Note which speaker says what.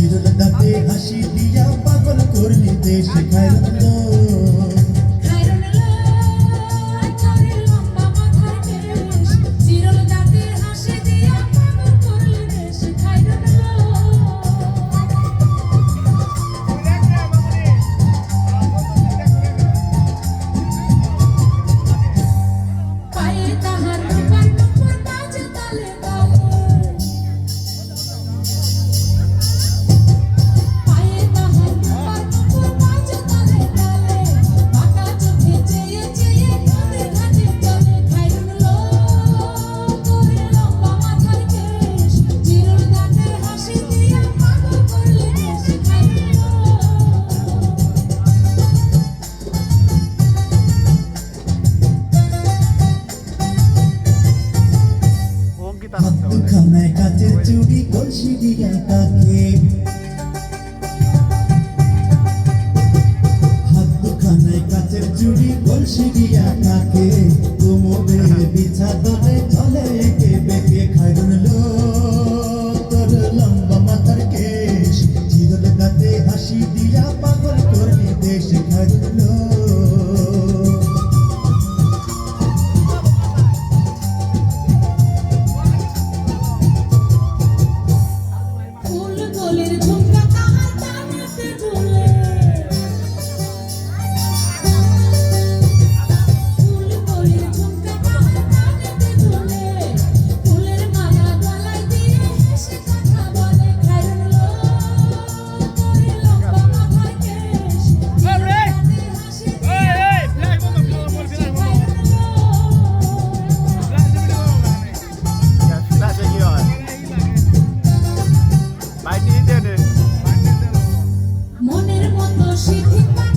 Speaker 1: চিরদাতে হাসি দিয়া পাগল করলি দেশ খায়রুল খানায় কাচের চুড়ি কলসি দিয়া তাকে খানায় কাচের চুড়ি কলসি দিয়া তাকে কোমরে বিছা দলে চলে একে বেঁকে খায়রুল তোর লম্বা মাথার কেশ চিরল দাঁতে হাসি দিয়া পাগল করলি দেশ খায়রুল
Speaker 2: মনের মতো শিখি